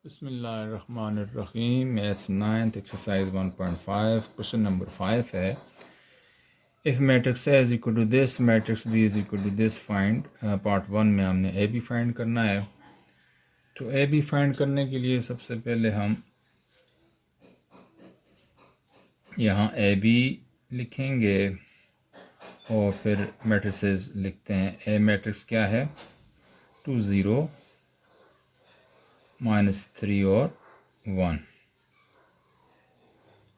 बिस्मिल्लाहिर्रहमानिर्रहीम। Maths 9th exercise 1.5 question number 5 है। If matrix A is equal to this matrix B is equal to this find. Part 1 में हमने ए B find करना है। तो A B find करने के लिए सबसे पहले हम यहाँ ए बी लिखेंगे और फिर मैट्रिसेस लिखते हैं। ए मैट्रिक्स क्या है? 2 0 -3 और 1।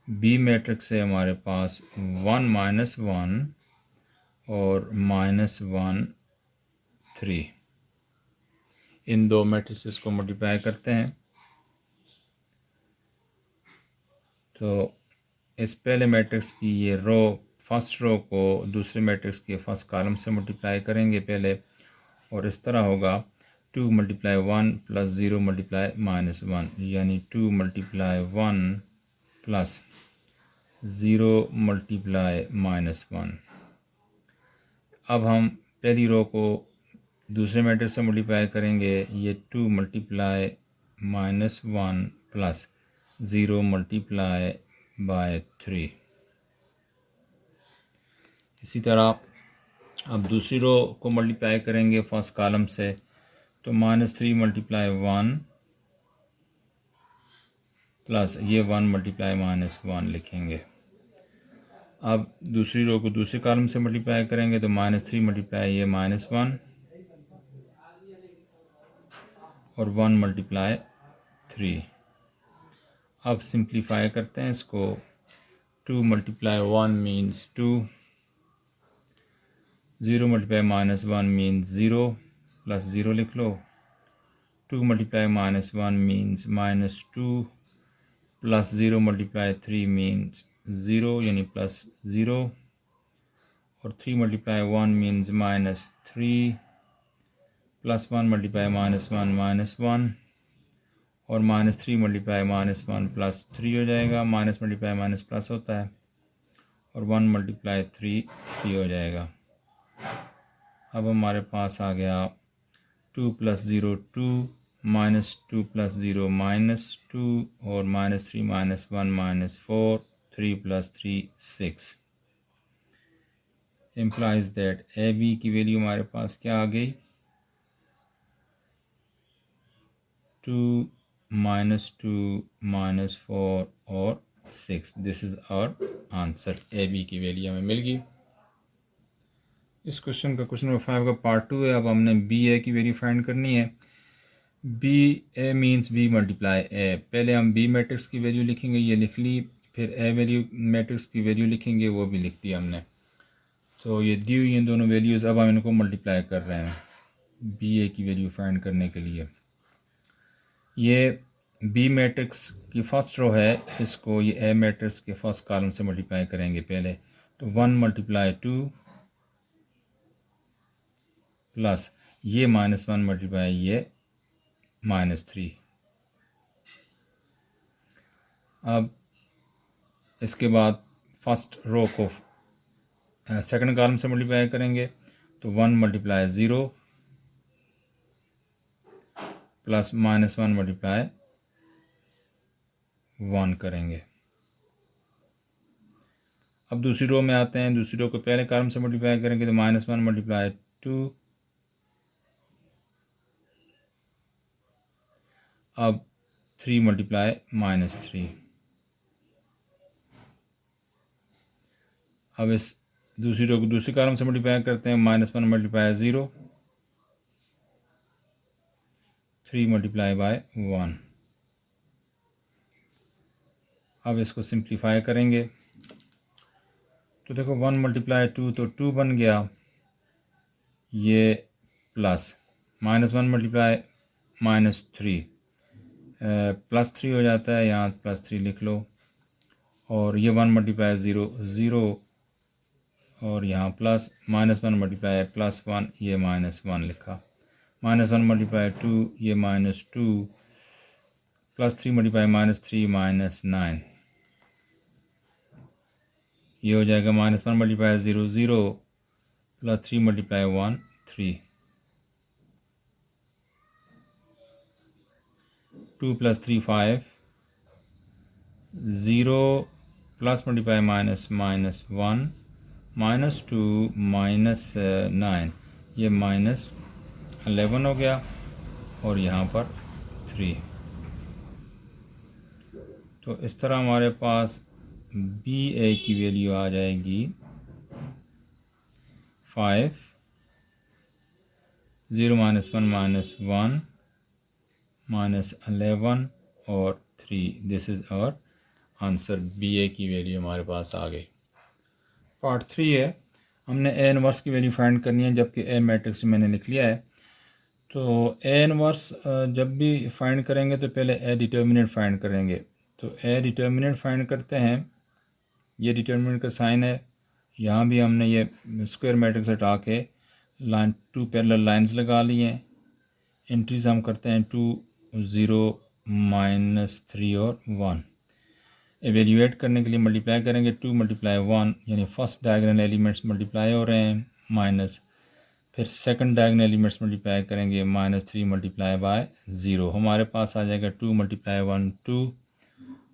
बी मैट्रिक्स है हमारे पास 1 -1 और -1 3। इन दो मैट्रिसेस को मल्टीप्लाई करते हैं। तो इस पहले मैट्रिक्स की ये रो, फर्स्ट रो को दूसरे मैट्रिक्स के फर्स्ट कॉलम से मल्टीप्लाई करेंगे पहले, और इस तरह होगा 2 × 1 + 0 × -1, यानी 2 × 1 + 0 × -1। अब हम पहली रो को दूसरे मैट्रिक्स से मल्टीप्लाई करेंगे। ये 2 × -1 + 0 × 3। इसी तरह अब दूसरी रो को मल्टीप्लाई करेंगे फर्स्ट कॉलम से। तो -3 × 1 प्लस ये 1 × -1 लिखेंगे। अब दूसरी रो को दूसरे कॉलम से मल्टीप्लाई करेंगे तो -3 × ये -1 और 1 × 3। अब सिंप्लीफाई करते हैं इसको। 2 × 1 मीन्स 2, 0 × -1 मीन्स 0 प्लस 0 लिख लो। 2 × -1 मीन्स -2 प्लस 0 × 3 मीन्स 0 यानी +0, और 3 × 1 मीन्स -3 प्लस 1 × -1 -1, और -3 × -1 +3 हो जाएगा। माइनस मल्टीप्लाई माइनस प्लस होता है, और 1 × 3 3 हो जाएगा। अब हमारे पास आ गया 2 + 0 2, -2 + 0 -2, और -3 -1 -4, 3 + 3 6। इम्प्लाइज दैट ए बी की वैल्यू हमारे पास क्या आ गई? 2 -2 -4 और 6। This is our answer. A B की वैल्यू हमें मिल गई। इस क्वेश्चन का क्वेश्चन नंबर 5 का पार्ट 2 है। अब हमने बी ए की वैल्यू फाइंड करनी है। बी ए मीन्स बी मल्टीप्लाई ए। पहले हम बी मैट्रिक्स की वैल्यू लिखेंगे, ये लिख ली। फिर ए वैल्यू मैट्रिक्स की वैल्यू लिखेंगे, वो भी लिख दी हमने। तो ये दी हुई हैं दोनों वैल्यूज़। अब हम इनको मल्टीप्लाई कर रहे हैं बी ए की वैल्यू फाइंड करने के लिए। ये बी मैट्रिक्स की फ़र्स्ट रो है, इसको ये ए मैट्रिक्स के फर्स्ट कॉलम से मल्टीप्लाई करेंगे पहले। तो 1 × 2 प्लस ये -1 × ये -3। अब इसके बाद फर्स्ट रो को सेकंड कॉलम से मल्टीप्लाई करेंगे। तो 1 × 0 प्लस -1 × 1 करेंगे। अब दूसरी रो में आते हैं। दूसरी रो को पहले कॉलम से मल्टीप्लाई करेंगे तो -1 × 2। अब 3 × -3। अब इस दूसरी रो को दूसरी कॉलम से मल्टीप्लाई करते हैं। -1 × 0, 3 × 1। अब इसको सिंप्लीफाई करेंगे तो देखो 1 × 2 तो 2 बन गया। ये प्लस -1 × -3 +3 हो जाता है, यहाँ +3 लिख लो। और ये 1 × 0 0, और यहाँ प्लस -1 × +1 ये -1 लिखा। -1 × 2 ये -2, +3 × -3 -9। ये हो जाएगा -1 × 0 0 +3 × 1 3। 2 + 3 5, 0 प्लस मल्टीप्लाई माइनस -1, -2 -9, ये -11 हो गया और यहाँ पर 3। तो इस तरह हमारे पास BA की वैल्यू आ जाएगी 5, 0 -1 -1 -11 और 3। This is our answer. BA की वैल्यू हमारे पास आ गई। पार्ट 3 है, हमने A इनवर्स की वैल्यू फाइंड करनी है, जबकि A मैट्रिक्स मैंने लिख लिया है। तो A इनवर्स जब भी फाइंड करेंगे तो पहले A डिटर्मिनेंट फाइंड करेंगे। तो A डिटर्मिनेंट फाइंड करते हैं, ये डिटर्मिनेंट का साइन है। यहाँ भी हमने ये स्क्वायर मैट्रिक्स हटा के लाइन 2 पैरेलल लाइंस लगा ली हैं। एंट्रीज हम करते हैं 2, 0, -3 और 1। एवेल्यूएट करने के लिए मल्टीप्लाई करेंगे, 2 × 1 यानी फर्स्ट डायगोनल एलिमेंट्स मल्टीप्लाई हो रहे हैं, माइनस फिर सेकंड डायगोनल एलिमेंट्स मल्टीप्लाई करेंगे, -3 × 0। हमारे पास आ जाएगा 2 × 1 2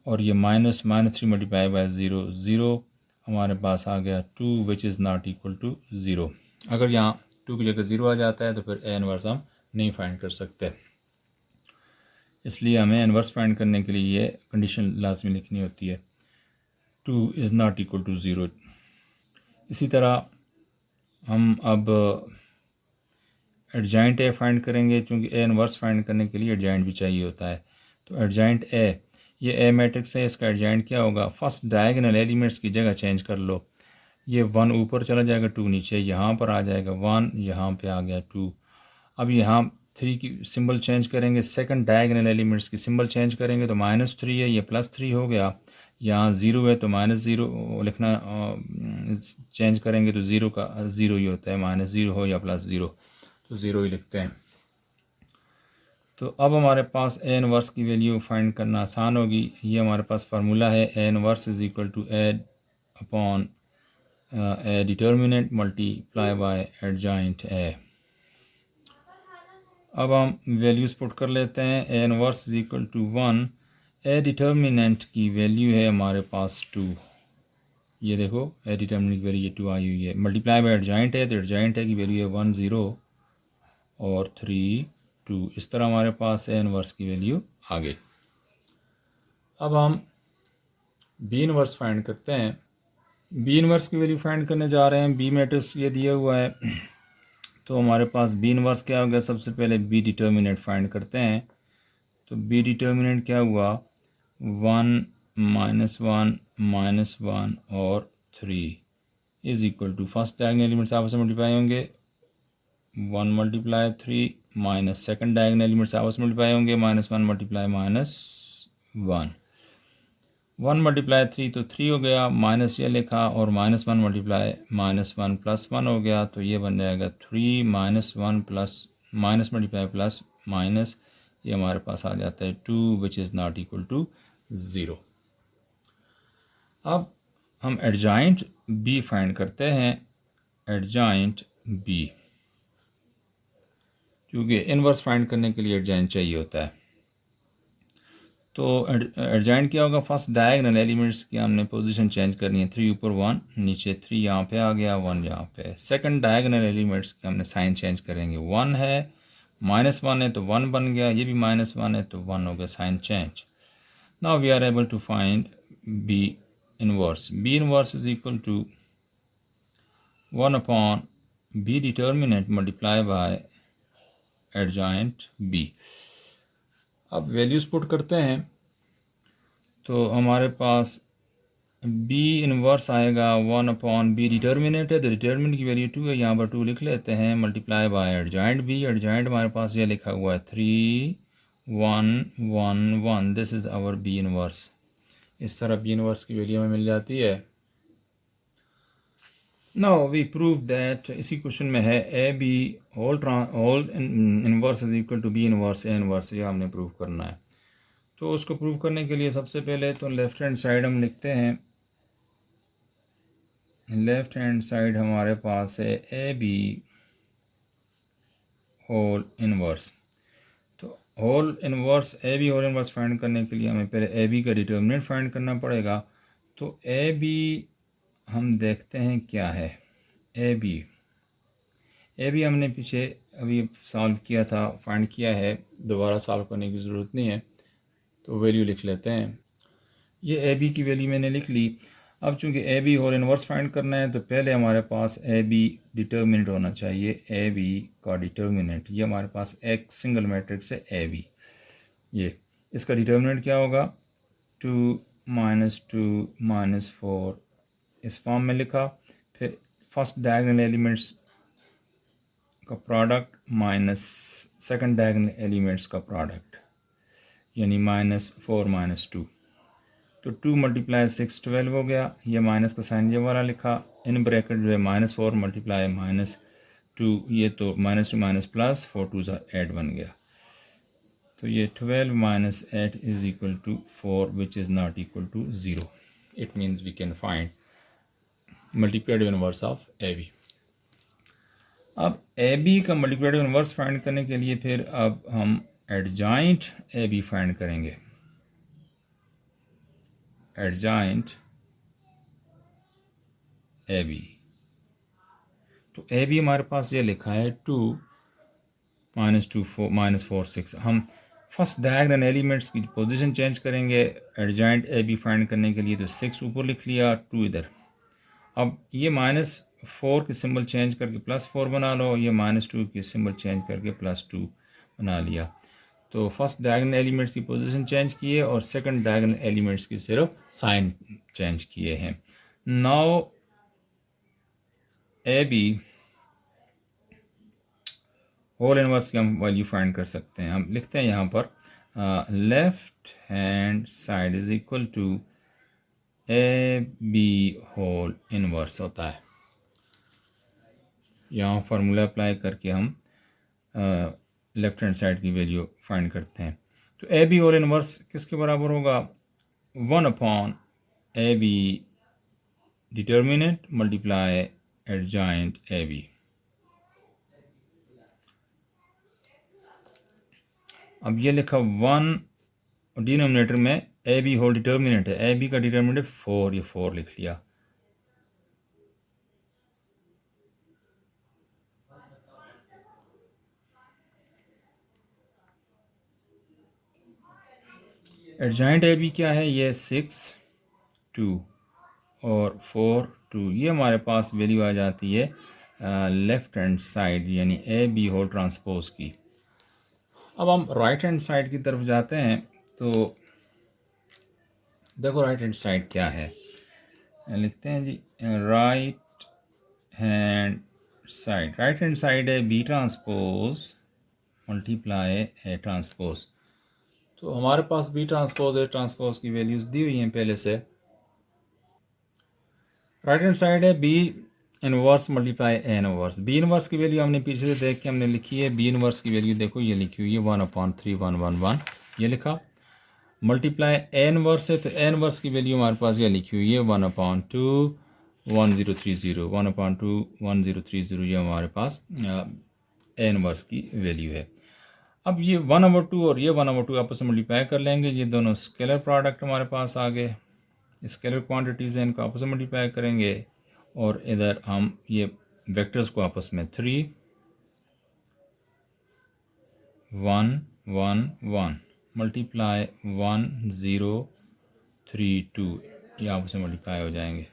और ये -3 × 0 0। हमारे पास आ गया 2 which is not equal to 0। अगर यहाँ 2 की जगह 0 आ जाता है तो फिर A इनवर्स हम नहीं फाइंड कर सकते, इसलिए हमें इनवर्स फाइंड करने के लिए ये कंडीशन लाजमी लिखनी होती है, 2 इज़ नॉट इक्वल टू 0। इसी तरह हम अब एडजॉइंट A फाइंड करेंगे, क्योंकि A इनवर्स फाइंड करने के लिए एडजॉइंट भी चाहिए होता है। तो एडजॉइंट A, ये A मैट्रिक्स है, इसका एडजॉइंट क्या होगा, फर्स्ट डायगोनल एलिमेंट्स की जगह चेंज कर लो। ये 1 ऊपर चला जाएगा, 2 नीचे, यहाँ पर आ जाएगा 1, यहाँ पे आ गया 2। अब यहाँ 3 की सिंबल चेंज करेंगे, सेकंड डायगोनल एलिमेंट्स की सिंबल चेंज करेंगे तो -3 है, ये +3 हो गया। यहाँ 0 है तो -0 लिखना, चेंज करेंगे तो 0 का 0 ही होता है, -0 हो या +0 तो 0 ही लिखते हैं। तो अब हमारे पास A इनवर्स की वैल्यू फाइंड करना आसान होगी। ये हमारे पास फार्मूला है, A inverse is equal to A upon A determinant multiply by adjoint A। अब हम वैल्यूज़ पुट कर लेते हैं। A inverse is equal to 1, A determinant की वैल्यू है हमारे पास 2। ये देखो A डिटर्मिनेंट की वैल्यू ये 2 आई हुई है, मल्टीप्लाई बाय एडजॉइंट है, तो एडजॉइंट है की वैल्यू है 1 0 और 3 2। इस तरह हमारे पास A इनवर्स की वैल्यू आ गई। अब हम B इनवर्स फाइंड करते हैं। B इनवर्स की वैल्यू फाइंड करने जा रहे हैं। B मैट्रिक्स ये दिया हुआ है, तो हमारे पास B इनवर्स क्या हो गया, सबसे पहले B डिटर्मिनेंट फाइंड करते हैं। तो B डिटर्मिनेंट क्या हुआ, 1 -1 -1 और 3 is equal to first diagonal elements आपस में मल्टीप्लाई होंगे, 1 × 3 माइनस सेकंड डायगोनल एलिमेंट्स आपस में मल्टीप्लाई होंगे, -1 × -1 1 × 3 तो 3 हो गया, माइनस ये लिखा और -1 × -1 +1 हो गया, तो ये बन जाएगा 3 -1 plus minus multiply plus minus, ये हमारे पास आ जाता है 2 which is not equal to 0। अब हम एडजॉइंट B फाइंड करते हैं। एडजॉइंट B, क्योंकि इनवर्स फाइंड करने के लिए एडजॉइंट चाहिए होता है। तो एडजॉइंट क्या होगा, फर्स्ट डायगोनल एलिमेंट्स की हमने पोजीशन चेंज करनी है, 3 ऊपर 1 नीचे 3, यहाँ पे आ गया 1 यहाँ पे। सेकंड डायगोनल एलिमेंट्स के हमने साइन चेंज करेंगे, 1 है -1 है तो 1 बन गया, ये भी -1 है तो 1 हो गया, sign change. Now we are able to find B inverse. B inverse is equal to 1 upon B determinant multiply by adjoint B। अब वैल्यूज़ पुट करते हैं, तो हमारे पास B इनवर्स आएगा 1 अपॉन B डिटर्मिनेंट है, तो डिटर्मिनेंट की वैल्यू 2 है, यहाँ पर 2 लिख लेते हैं, multiply by adjoint B। Adjoint हमारे पास ये लिखा हुआ है 3 1 1 1, this is our B inverse. इस तरह B इनवर्स की वैल्यू हमें मिल जाती है। नाउ वी प्रूव दैट, इसी क्वेश्चन में है AB whole inverse is equal to B inverse A inverse, ये हमने प्रूव करना है। तो उसको प्रूव करने के लिए सबसे पहले तो लेफ़्ट हैंड साइड हम लिखते हैं, लेफ़्ट हैंड साइड हमारे पास है AB होल इनवर्स। तो whole inverse A B whole inverse find करने के लिए हमें पहले ए बी का डिटर्मिनेंट फाइंड करना पड़ेगा। तो ए बी हम देखते हैं क्या है। ए बी हमने पीछे अभी सॉल्व किया था, फाइंड किया है, दोबारा सॉल्व करने की ज़रूरत नहीं है। तो वैल्यू लिख लेते हैं। ये ए बी की वैल्यू मैंने लिख ली। अब चूंकि A B whole inverse find करना है तो पहले हमारे पास ए बी डिटर्मिनेंट होना चाहिए। ए बी का डिटर्मिनेंट, ये हमारे पास एक सिंगल मैट्रिक्स है ए बी। ये इसका डिटर्मिनेंट क्या होगा, 2 - 4 इस फॉर्म में लिखा। फिर फर्स्ट डायगोनल एलिमेंट्स का product minus second diagonal elements का प्रोडक्ट, यानी -4 - 2। तो 2 × 6 12 हो गया। ये माइनस का साइन ये वाला लिखा, इन ब्रैकेट जो है -4 × -2, ये तो -2 प्लस 4 2 8 बन गया। तो ये 12 - 8 = 4 which is not equal to 0। It means we can find multiplicative inverse of A B. अब ए बी का मल्टीप्लिकेटिव इनवर्स फाइंड करने के लिए फिर अब हम एडजॉइंट ए बी फाइंड करेंगे। एडजॉइंट ए बी, तो ए बी हमारे पास ये लिखा है 2 - 2 4 -4 6। हम फर्स्ट डायगोनल एलिमेंट्स की पोजीशन चेंज करेंगे एडजॉइंट ए बी फाइंड करने के लिए। तो 6 ऊपर लिख लिया, 2 इधर। अब ये -4 की सिंबल चेंज करके +4 बना लो, ये -2 की सिंबल चेंज करके +2 बना लिया। तो फर्स्ट डायगोनल एलिमेंट्स की पोजीशन चेंज किए और सेकंड डायगोनल एलिमेंट्स की सिर्फ साइन चेंज किए हैं। Now A B whole inverse की हम वैल्यू फाइंड कर सकते हैं। हम लिखते हैं यहाँ पर left hand side is equal to A B whole inverse होता है। यहाँ फार्मूला अप्लाई करके हम लेफ्ट हैंड साइड की वैल्यू फाइंड करते हैं। तो ए बी होल इनवर्स किसके बराबर होगा, 1 A B determinant multiply adjoint A B. अब ये लिखा 1 डिनोमिनेटर में ए बी होल डिटर्मिनेंट है, ए बी का डिटर्मिनेंट 4, ये 4 लिख लिया। एडजॉइंट ए बी क्या है, ये 6 2 और 4 2, ये हमारे पास वैल्यू आ जाती है लेफ्ट हैंड साइड यानी ए बी होल ट्रांसपोज की। अब हम राइट हैंड साइड की तरफ जाते हैं। तो देखो राइट हैंड साइड क्या है, लिखते हैं जी right hand side. Right hand side है B transpose multiply A transpose. तो हमारे पास बी ट्रांसपोज ए ट्रांसपोज की वैल्यूज़ दी हुई हैं पहले से। राइट हैंड साइड है B inverse multiply A inverse. B inverse की वैल्यू हमने पीछे से देख के हमने लिखी है। बी इनवर्स की वैल्यू देखो ये लिखी हुई है 1/3 1 1 1, ये लिखा। मल्टीप्लाई ए इनवर्स है तो ए इनवर्स की वैल्यू हमारे पास ये लिखी हुई है 1/2 1030 1/2 1030, ये हमारे पास ए इनवर्स की वैल्यू है। अब ये 1/2 और ये 1/2 आपस में मल्टीप्लाई कर लेंगे, ये दोनों स्केलर प्रोडक्ट हमारे पास आ गए। स्केलर क्वांटिटीज़ हैं, इनको आपस में मल्टीप्लाई करेंगे और इधर हम ये वेक्टर्स को आपस में 3 1 1 1 मल्टीप्लाई 1 0 3 2, ये आपस में मल्टीप्लाई हो जाएंगे।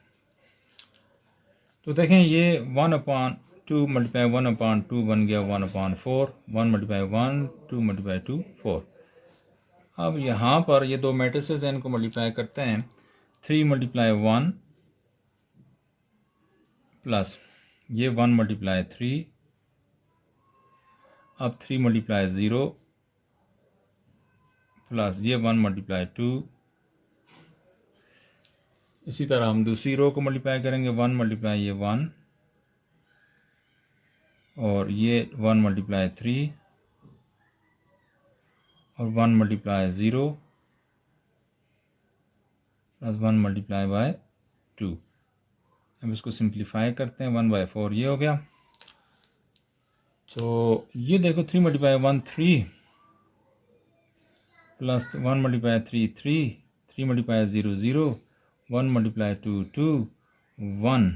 तो देखें ये 1/2 मल्टीप्लाई 1/2 बन गया 1/4, 1 × 1 2 × 2 4। अब यहाँ पर ये दो मैट्रिसेस हैं, इनको मल्टीप्लाई करते हैं। 3 × 1 प्लस ये 1 × 3, अब 3 × 0 प्लस ये 1 × 2। इसी तरह हम दूसरी रो को मल्टीप्लाई करेंगे, 1 × ये 1 और ये 1 × 3 और 1 × 0 प्लस 1 × 2। अब इसको सिंप्लीफाई करते हैं, 1/4 ये हो गया। तो ये देखो 3 × 1 3 प्लस 1 मल्टीप्लाई 3 3, 3 मल्टीप्लाई 0 0, 1 मल्टीप्लाई 2 2, 1।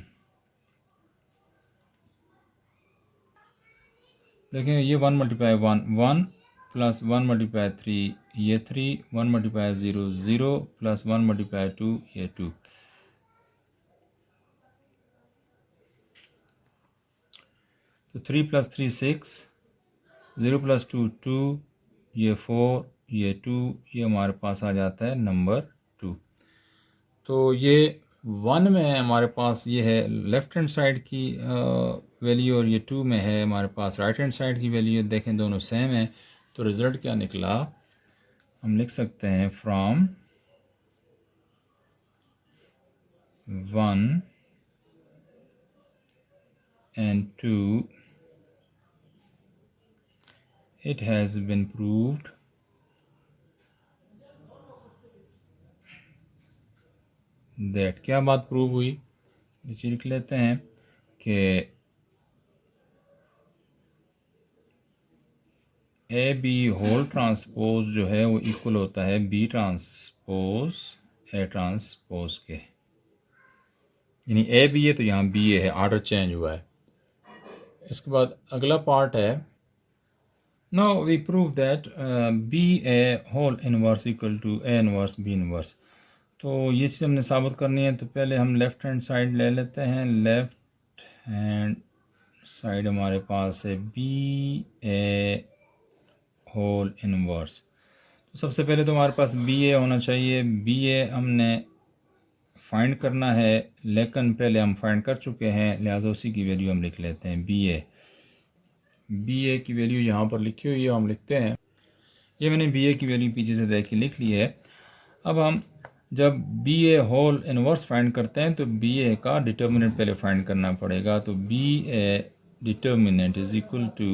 देखें ये 1 मल्टीप्लाई 1 1 प्लस 1 मल्टीप्लाई 3 ये 3, 1 मल्टीप्लाई 0 0 प्लस 1 मल्टीप्लाई 2 ये 2। तो 3 प्लस 3 6, 0 प्लस 2 2, ये 4 ये 2, ये हमारे पास आ जाता है नंबर 2। तो ये 1 में हमारे पास ये है लेफ़्ट हैंड साइड की वैल्यू और ये 2 में है हमारे पास राइट हैंड साइड की वैल्यू। देखें दोनों सेम है, तो रिज़ल्ट क्या निकला, हम लिख सकते हैं from 1 and 2 it has been proved that, क्या बात प्रूव हुई, नीचे लिख लेते हैं कि ए बी होल ट्रांसपोज जो है वो इक्वल होता है बी ट्रांसपोज ए ट्रांसपोज के, यानी ए बी है तो यहाँ बी ए है, आर्डर चेंज हुआ है। इसके बाद अगला पार्ट है, now we prove that B A whole inverse equal to A inverse B inverse. तो ये चीज़ हमने साबित करनी है, तो पहले हम लेफ़्ट हैंड साइड ले लेते हैं। लेफ़्ट हैंड साइड हमारे पास है बी ए होल इनवर्स। तो सबसे पहले तो हमारे पास बी ए होना चाहिए। बी ए हमने फाइंड करना है, लेकिन पहले हम फाइंड कर चुके हैं, लिहाजा उसी की वैल्यू हम लिख लेते हैं बी ए। बी ए की वैल्यू यहाँ पर लिखी हुई है, हम लिखते हैं। ये मैंने बी ए की वैल्यू पीछे से देख के लिख ली है। अब हम जब B A whole inverse find करते हैं तो बी ए का डिटर्मिनेंट पहले फाइंड करना पड़ेगा। तो B A determinant is equal to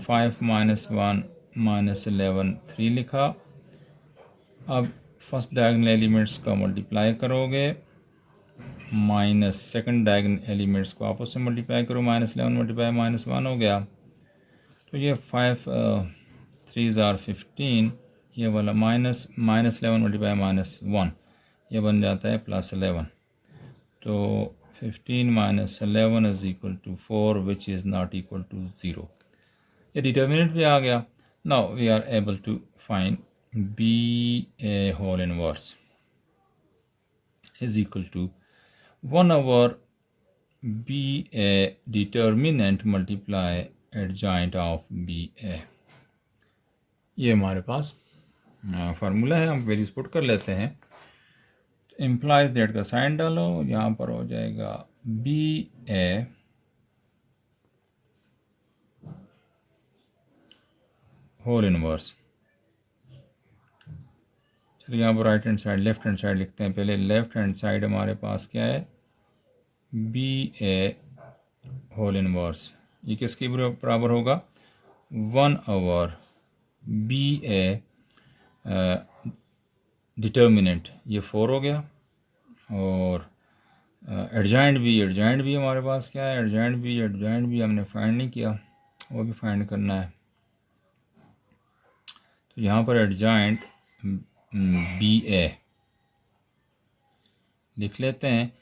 5 minus 1 minus 11 3 लिखा। अब फर्स्ट डायगोनल एलिमेंट्स का मल्टीप्लाई करोगे, माइनस सेकंड डायगोनल एलिमेंट्स को आपस में मल्टीप्लाई करो, माइनस 11 मल्टीप्लाई माइनस 1 हो गया। तो ये 5 3 ज़ार 15, ये वाला माइनस 11 मल्टीप्लाई माइनस 1, ये बन जाता है प्लस 11। तो 15 minus 11 is equal to 4 which is not equal to 0। ये डिटर्मिनेंट भी आ गया। Now we are able to find B A whole inverse is equal to 1/, B A determinant multiply adjoint of B A. ये हमारे पास formula है, हम values put कर लेते हैं। इम्प्लाइज दैट का साइन डालो, यहाँ पर हो जाएगा बी ए होल इनवर्स। चलिए यहाँ पर right hand side left hand side लिखते हैं। पहले लेफ्ट हैंड साइड हमारे पास क्या है, बी ए होल इनवर्स। ये किसके बराबर होगा, 1/, बी ए डिटर्मिनेंट, ये 4 हो गया। और एडजॉइंट भी हमारे पास क्या है, एडजॉइंट भी हमने फाइंड नहीं किया, वो भी फाइंड करना है। तो यहाँ पर एडजॉइंट बी ए लिख लेते हैं।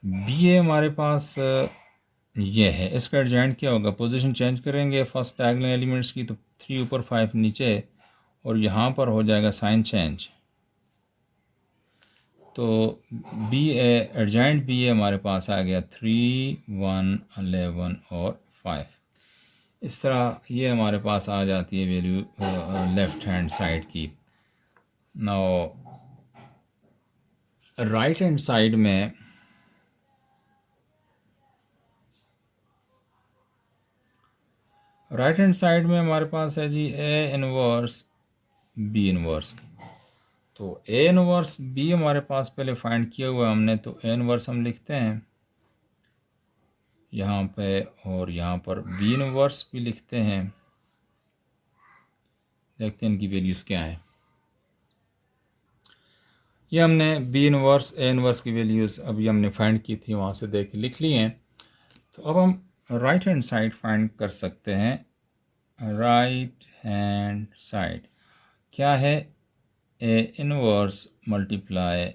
बी ए हमारे पास ये है, इसका एडजॉइंट क्या होगा, पोजीशन चेंज करेंगे फर्स्ट डायगोनल एलिमेंट्स की, तो 3 ऊपर 5 नीचे, और यहाँ पर हो जाएगा साइन चेंज। तो बी ए एडजॉइंट बी ए हमारे पास आ गया 3 1 11 और 5। इस तरह ये हमारे पास आ जाती है वैल्यू लेफ़्ट हैंड साइड की। नाउ राइट हैंड साइड में हमारे पास है जी ए इनवर्स बी इनवर्स। तो ए इनवर्स बी हमारे पास पहले फाइंड किया हुआ है हमने, तो ए इनवर्स हम लिखते हैं यहाँ पे, और यहाँ पर बी इनवर्स भी लिखते हैं। देखते हैं इनकी वैल्यूज़ क्या है। ये हमने बी इनवर्स ए इनवर्स की वैल्यूज़ अभी हमने फाइंड की थी, वहाँ से देख लिख ली हैं। तो अब हम राइट हैंड साइड फाइंड कर सकते हैं राइट हैंड साइड क्या है, A inverse multiply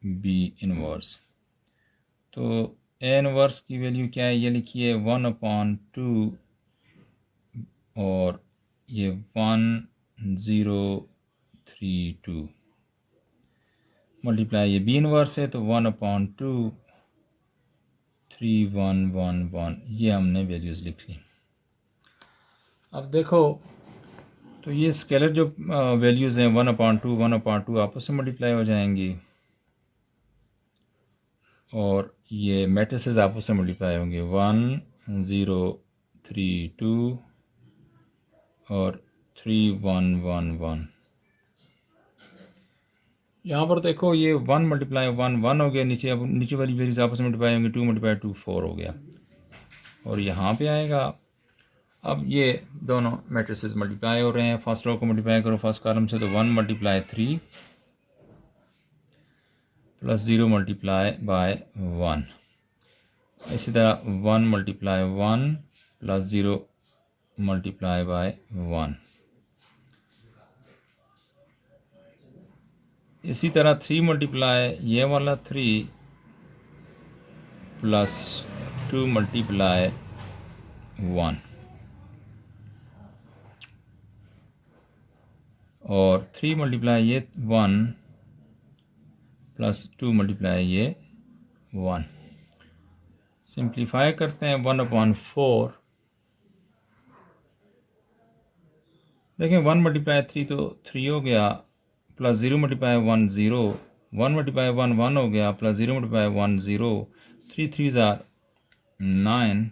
B inverse. तो ए इनवर्स की वैल्यू क्या है, ये लिखिए 1/2 और ये 1032 मल्टीप्लाई ये बी इनवर्स है तो 1/2 3111 ये हमने वैल्यूज़ लिख ली। अब देखो तो ये स्केलर जो वैल्यूज़ हैं 1/2 1/2 आपस में मल्टीप्लाई हो जाएंगी और ये मैट्रिसेस आपस में मल्टीप्लाई होंगे 1032 और 3111। यहाँ पर देखो ये 1 मल्टीप्लाई 1 हो गया, नीचे अब नीचे वाली वैल्यूज आपस में मल्टीप्लाई होंगी, 2 मल्टीप्लाई 2 4 हो गया और यहाँ पे आएगा। अब ये दोनों मैट्रिसेस मल्टीप्लाई हो रहे हैं, फर्स्ट रो को मल्टीप्लाई करो फर्स्ट कॉलम से तो 1 मल्टीप्लाई 3 प्लस 0 मल्टीप्लाई बाय 1, इसी तरह 1 मल्टीप्लाई 1 प्लस 0 मल्टीप्लाई बाय 1, इसी तरह 3 मल्टीप्लाई ये वाला 3 प्लस 2 मल्टीप्लाई 1 और 3 मल्टीप्लाई ये 1 प्लस 2 मल्टीप्लाई ये 1। सिंप्लीफाई करते हैं 1/4, देखें 1 मल्टीप्लाई 3 तो 3 हो गया प्लस 0 मल्टीप्लाई 1 0, 1 मल्टीप्लाई 1 1 हो गया plus 0 multiply 1 0, 3 3s are 9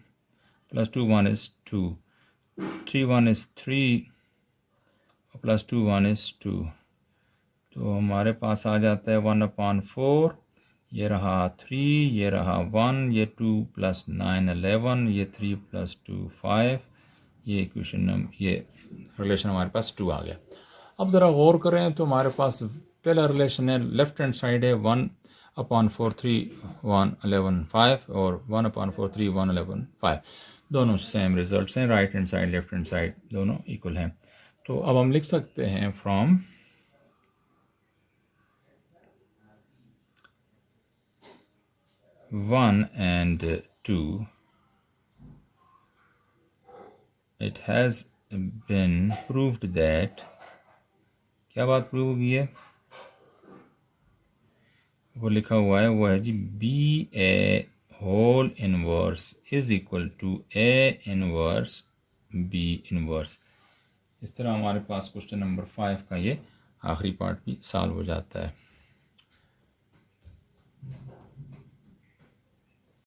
plus 2 1 is 2, 3 1 is 3 plus 2 1 is 2, तो हमारे पास आ जाता है 1/4, ये रहा 3, ये रहा 1, ये 2 प्लस 9 11, ये 3 प्लस 2 5, ये इक्वेशन ये रिलेशन हमारे पास 2 आ गया। अब ज़रा गौर करें तो हमारे पास पहला रिलेशन है लेफ़्ट हैंड साइड है 1/4 3 1 11 5 और 1/4 3 1 11 5, दोनों सेम रिजल्ट्स हैं, right hand side left hand side दोनों इक्वल हैं। तो अब हम लिख सकते हैं from 1 and 2 it has been proved that, क्या बात प्रूव होगी है, वो लिखा हुआ है वो है जी B A whole inverse is equal to A inverse B inverse. इस तरह हमारे पास क्वेश्चन नंबर 5 का ये आखिरी पार्ट भी सॉल्व हो जाता है।